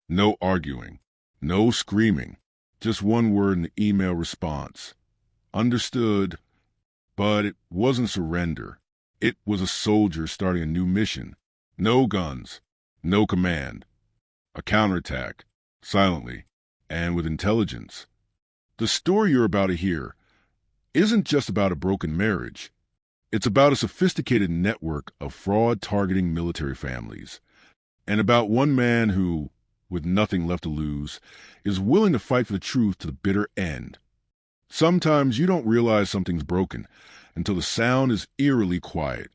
No arguing. No screaming. Just one word in the email response. Understood. But it wasn't surrender. It was a soldier starting a new mission. No guns. No command. A counterattack. Silently. And with intelligence. The story you're about to hear isn't just about a broken marriage. It's about a sophisticated network of fraud targeting military families. And about one man who, with nothing left to lose, is willing to fight for the truth to the bitter end. Sometimes you don't realize something's broken until the sound is eerily quiet.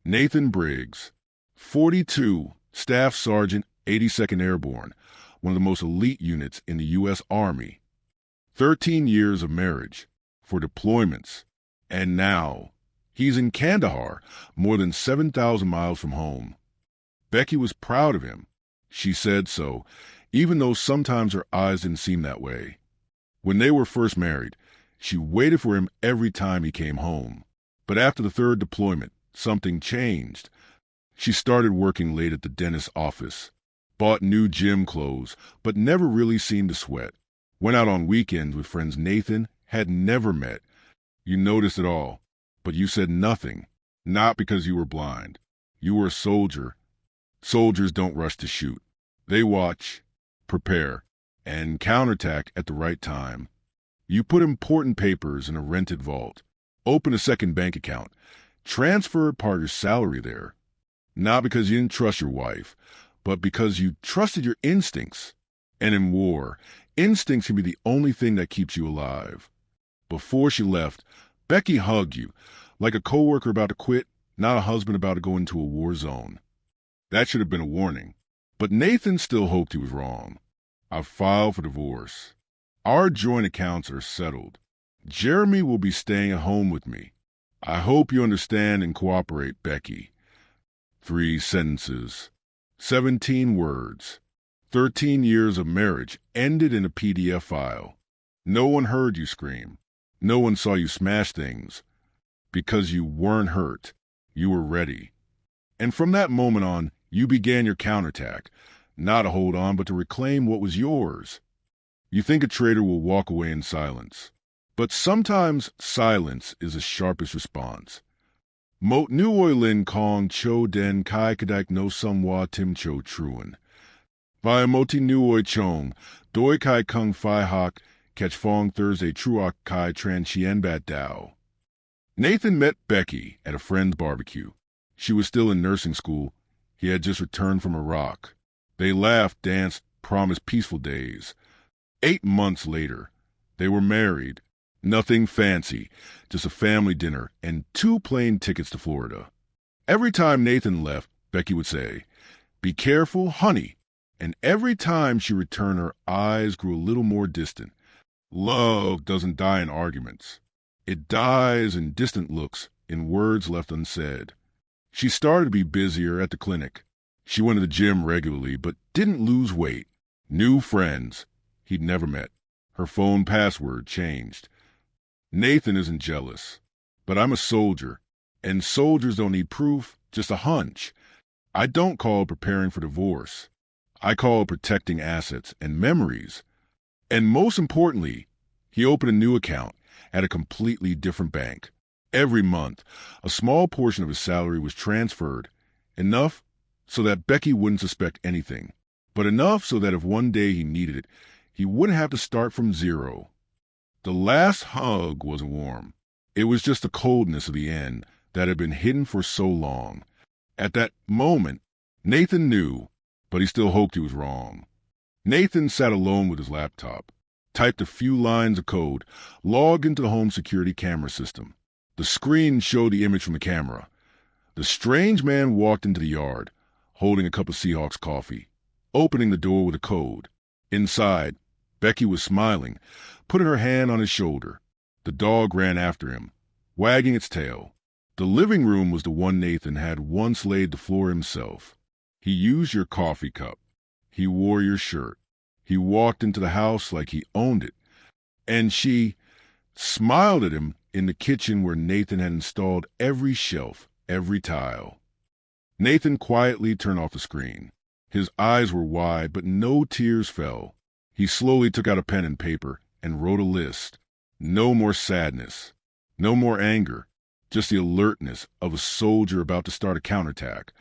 Nathan Briggs, 42, Staff Sergeant, 82nd Airborne, one of the most elite units in the U.S. Army. 13 years of marriage, 4 deployments, and now he's in Kandahar, more than 7,000 miles from home. Becky was proud of him. She said so, even though sometimes her eyes didn't seem that way. When they were first married, she waited for him every time he came home. But after the 3rd deployment, something changed. She started working late at the dentist's office, bought new gym clothes, but never really seemed to sweat. Went out on weekends with friends Nathan had never met. You noticed it all, but you said nothing, not because you were blind. You were a soldier. Soldiers don't rush to shoot. They watch, prepare, and counterattack at the right time. You put important papers in a rented vault, open a second bank account, transferred part of your salary there. Not because you didn't trust your wife, but because you trusted your instincts. And in war, instincts can be the only thing that keeps you alive. Before she left, Becky hugged you, like a coworker about to quit, not a husband about to go into a war zone. That should have been a warning. But Nathan still hoped he was wrong. I filed for divorce. Our joint accounts are settled. Jeremy will be staying at home with me. I hope you understand and cooperate, Becky. 3 sentences. 17 words. 13 years of marriage ended in a PDF file. No one heard you scream. No one saw you smash things. Because you weren't hurt. You were ready. And from that moment on, you began your counterattack, not to hold on, but to reclaim what was yours. You think a traitor will walk away in silence. But sometimes silence is the sharpest response. Mot nuoi lin kong cho den kai kadak no sumwa tim cho truen. Via moti nuoi chong, doi kai kung fi hok, catch fong Thursday truok kai tran chien bat dao. Nathan met Becky at a friend's barbecue. She was still in nursing school. He had just returned from Iraq. They laughed, danced, promised peaceful days. 8 months later, they were married. Nothing fancy, just a family dinner and 2 plane tickets to Florida. Every time Nathan left, Becky would say, "Be careful, honey." And every time she returned, her eyes grew a little more distant. Love doesn't die in arguments. It dies in distant looks, in words left unsaid. She started to be busier at the clinic. She went to the gym regularly, but didn't lose weight. New friends he'd never met. Her phone password changed. Nathan isn't jealous, but I'm a soldier, and soldiers don't need proof, just a hunch. I don't call it preparing for divorce. I call it protecting assets and memories. And most importantly, he opened a new account at a completely different bank. Every month, a small portion of his salary was transferred, enough so that Becky wouldn't suspect anything, but enough so that if one day he needed it, he wouldn't have to start from zero. The last hug wasn't warm. It was just the coldness of the end that had been hidden for so long. At that moment, Nathan knew, but he still hoped he was wrong. Nathan sat alone with his laptop, typed a few lines of code, logged into the home security camera system. The screen showed the image from the camera. The strange man walked into the yard, holding a cup of Seahawks coffee, opening the door with a code. Inside, Becky was smiling, putting her hand on his shoulder. The dog ran after him, wagging its tail. The living room was the one Nathan had once laid the floor himself. He used your coffee cup. He wore your shirt. He walked into the house like he owned it. And she smiled at him in the kitchen where Nathan had installed every shelf, every tile. Nathan quietly turned off the screen. His eyes were wide, but no tears fell. He slowly took out a pen and paper and wrote a list. No more sadness, no more anger, just the alertness of a soldier about to start a counterattack.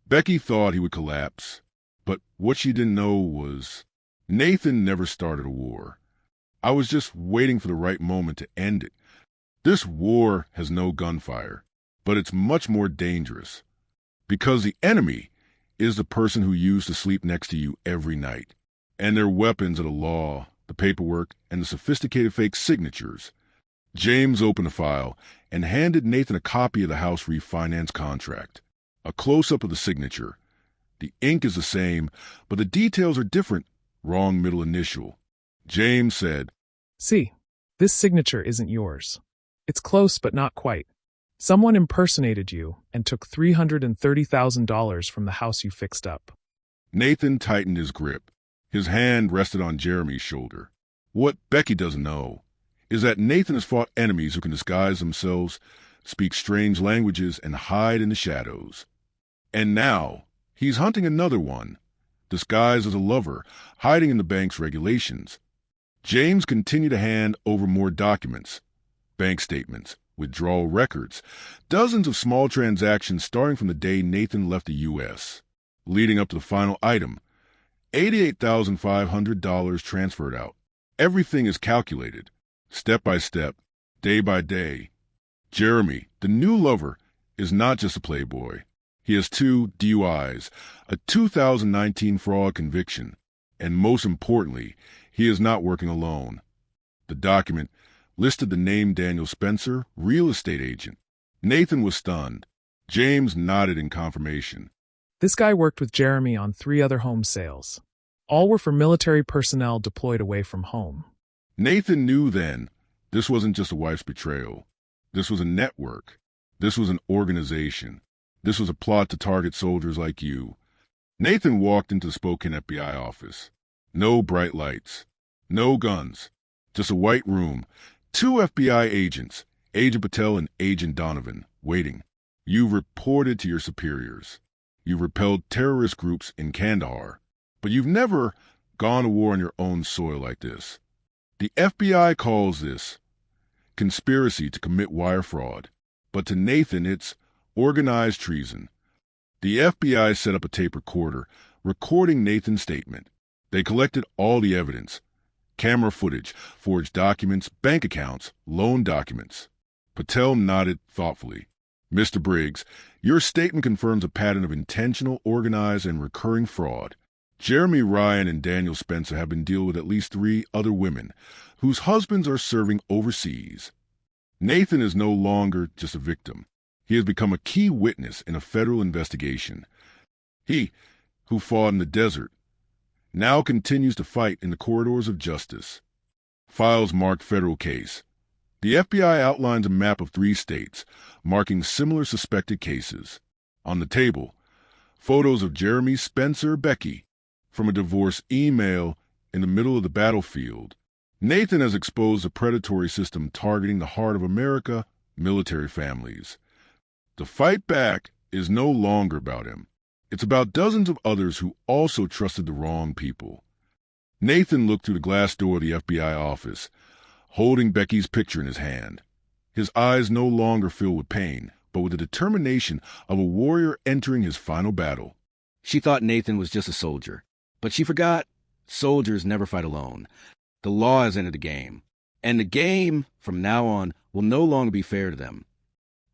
Becky thought he would collapse, but what she didn't know was Nathan never started a war. I was just waiting for the right moment to end it. This war has no gunfire, but it's much more dangerous because the enemy is the person who used to sleep next to you every night. And their weapons are the law, the paperwork, and the sophisticated fake signatures. James opened the file and handed Nathan a copy of the house refinance contract. A close-up of the signature. The ink is the same, but the details are different. Wrong middle initial. James said, "See, this signature isn't yours. It's close, but not quite. Someone impersonated you and took $330,000 from the house you fixed up." Nathan tightened his grip. His hand rested on Jeremy's shoulder. What Becky doesn't know is that Nathan has fought enemies who can disguise themselves, speak strange languages, and hide in the shadows. And now, he's hunting another one, disguised as a lover, hiding in the bank's regulations. James continued to hand over more documents, bank statements, withdrawal records, dozens of small transactions starting from the day Nathan left the U.S., leading up to the final item, $88,500 transferred out. Everything is calculated, step by step, day by day. Jeremy, the new lover, is not just a playboy. He has 2 DUIs, a 2019 fraud conviction, and most importantly, he is not working alone. The document listed the name Daniel Spencer, real estate agent. Nathan was stunned. James nodded in confirmation. This guy worked with Jeremy on 3 other home sales. All were for military personnel deployed away from home. Nathan knew then this wasn't just a wife's betrayal. This was a network. This was an organization. This was a plot to target soldiers like you. Nathan walked into the Spokane FBI office. No bright lights. No guns. Just a white room. 2 FBI agents, Agent Patel and Agent Donovan, waiting. You've reported to your superiors. You've repelled terrorist groups in Kandahar. But you've never gone to war on your own soil like this. The FBI calls this conspiracy to commit wire fraud. But to Nathan, it's organized treason. The FBI set up a tape recorder, recording Nathan's statement. They collected all the evidence. Camera footage, forged documents, bank accounts, loan documents. Patel nodded thoughtfully. Mr. Briggs, your statement confirms a pattern of intentional, organized, and recurring fraud. Jeremy Ryan and Daniel Spencer have been dealing with at least 3 other women whose husbands are serving overseas. Nathan is no longer just a victim. He has become a key witness in a federal investigation. He, who fought in the desert, now continues to fight in the corridors of justice. Files marked federal case. The FBI outlines a map of 3 states, marking similar suspected cases. On the table, photos of Jeremy, Spencer, Becky, from a divorce email in the middle of the battlefield. Nathan has exposed a predatory system targeting the heart of America, military families. The fight back is no longer about him. It's about dozens of others who also trusted the wrong people. Nathan looked through the glass door of the FBI office, holding Becky's picture in his hand. His eyes no longer filled with pain, but with the determination of a warrior entering his final battle. She thought Nathan was just a soldier, but she forgot soldiers never fight alone. The law has entered the game, and the game, from now on, will no longer be fair to them.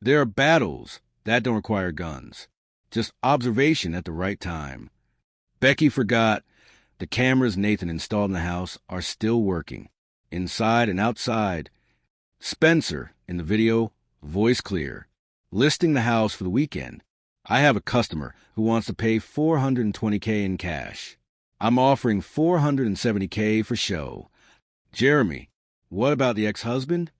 There are battles that don't require guns, just observation at the right time. Becky forgot the cameras Nathan installed in the house are still working, inside and outside. Spencer, in the video, voice clear, listing the house for the weekend. I have a customer who wants to pay $420K in cash. I'm offering $470K for show. Jeremy, what about the ex-husband?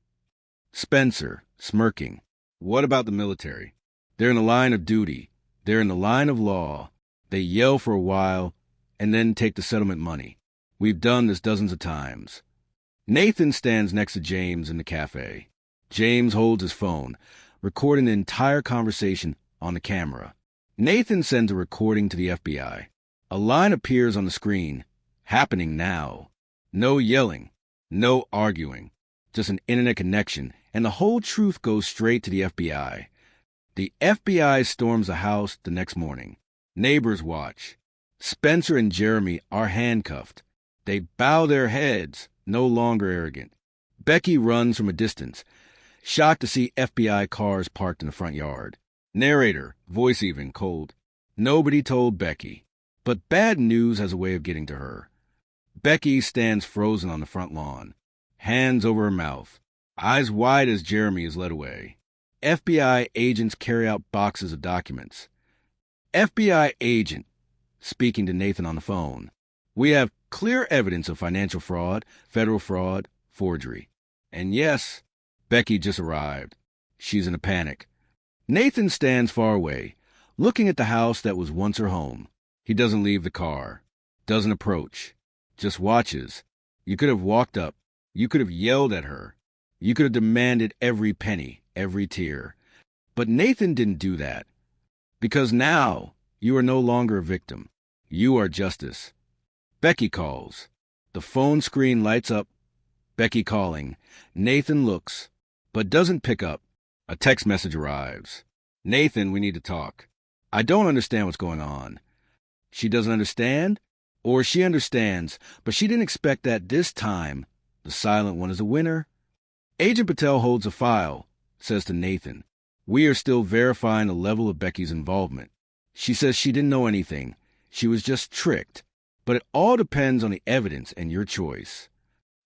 Spencer, smirking. What about the military? They're in the line of duty. They're in the line of law. They yell for a while and then take the settlement money. We've done this dozens of times. Nathan stands next to James in the cafe. James holds his phone, recording the entire conversation on the camera. Nathan sends a recording to the FBI. A line appears on the screen. Happening now. No yelling. No arguing. Just an internet connection, and the whole truth goes straight to the FBI. The FBI storms the house the next morning. Neighbors watch. Spencer and Jeremy are handcuffed. They bow their heads, no longer arrogant. Becky runs from a distance, shocked to see FBI cars parked in the front yard. Narrator, voice even, cold. Nobody told Becky. But bad news has a way of getting to her. Becky stands frozen on the front lawn, hands over her mouth, eyes wide as Jeremy is led away. FBI agents carry out boxes of documents. FBI agent, speaking to Nathan on the phone. We have clear evidence of financial fraud, federal fraud, forgery. And yes, Becky just arrived. She's in a panic. Nathan stands far away, looking at the house that was once her home. He doesn't leave the car, doesn't approach, just watches. You could have walked up. You could have yelled at her. You could have demanded every penny, every tear. But Nathan didn't do that. Because now you are no longer a victim. You are justice. Becky calls. The phone screen lights up. Becky calling. Nathan looks, but doesn't pick up. A text message arrives. Nathan, we need to talk. I don't understand what's going on. She doesn't understand, or she understands, but she didn't expect that this time the silent one is a winner. Agent Patel holds a file, says to Nathan, we are still verifying the level of Becky's involvement. She says she didn't know anything. She was just tricked. But it all depends on the evidence and your choice.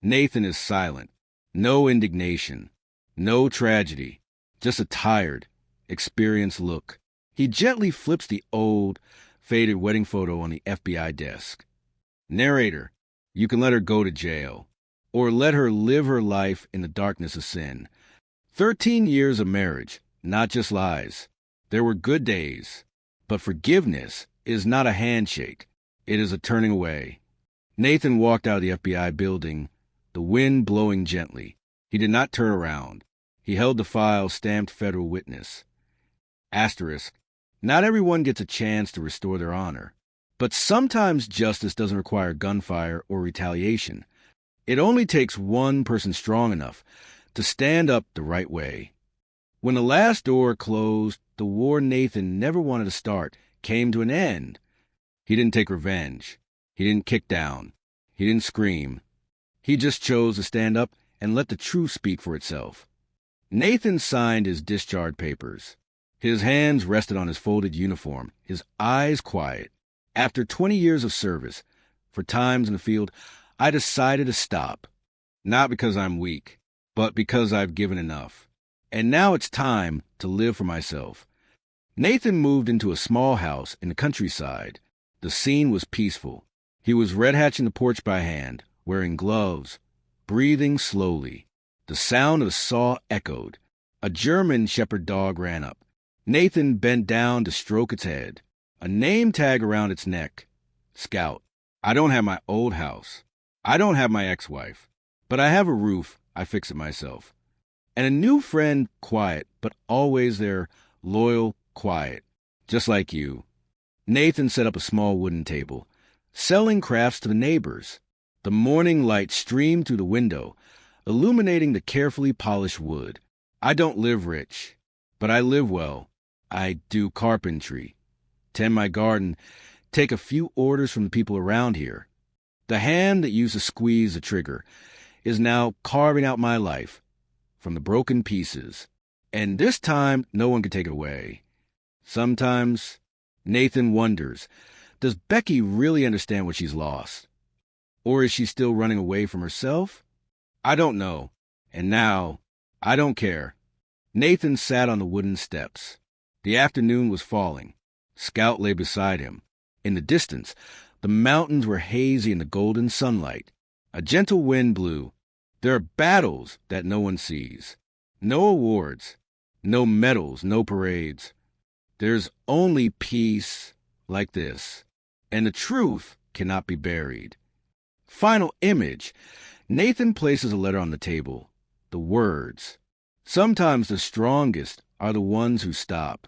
Nathan is silent. No indignation. No tragedy. Just a tired, experienced look. He gently flips the old, faded wedding photo on the FBI desk. Narrator, you can let her go to jail, or let her live her life in the darkness of sin. 13 years of marriage, not just lies. There were good days, but forgiveness is not a handshake. It is a turning away. Nathan walked out of the FBI building, the wind blowing gently. He did not turn around. He held the file stamped federal witness. Asterisk. Not everyone gets a chance to restore their honor. But sometimes justice doesn't require gunfire or retaliation. It only takes one person strong enough to stand up the right way. When the last door closed, the war Nathan never wanted to start came to an end. He didn't take revenge. He didn't kick down. He didn't scream. He just chose to stand up and let the truth speak for itself. Nathan signed his discharge papers. His hands rested on his folded uniform, his eyes quiet. After 20 years of service, for times in the field, I decided to stop. Not because I'm weak, but because I've given enough. And now it's time to live for myself. Nathan moved into a small house in the countryside. The scene was peaceful. He was red hatching the porch by hand, wearing gloves, breathing slowly. The sound of a saw echoed. A German shepherd dog ran up. Nathan bent down to stroke its head. A name tag around its neck. Scout. I don't have my old house. I don't have my ex-wife. But I have a roof. I fix it myself. And a new friend, quiet, but always there, loyal, quiet, just like you. Nathan set up a small wooden table, selling crafts to the neighbors. The morning light streamed through the window, illuminating the carefully polished wood. I don't live rich, but I live well. I do carpentry, tend my garden, take a few orders from the people around here. The hand that used to squeeze the trigger is now carving out my life from the broken pieces. And this time, no one can take it away. Sometimes Nathan wonders, does Becky really understand what she's lost? Or is she still running away from herself? I don't know. And now, I don't care. Nathan sat on the wooden steps. The afternoon was falling. Scout lay beside him. In the distance, the mountains were hazy in the golden sunlight. A gentle wind blew. There are battles that no one sees. No awards. No medals. No parades. There's only peace like this. And the truth cannot be buried. Final image. Nathan places a letter on the table. The words. Sometimes the strongest are the ones who stop.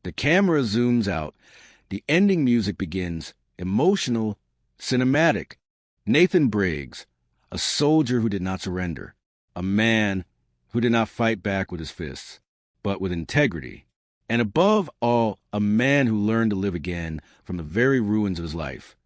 The camera zooms out. The ending music begins. emotional, cinematic. Nathan Briggs, a soldier who did not surrender, a man who did not fight back with his fists, but with integrity, and above all, a man who learned to live again from the very ruins of his life.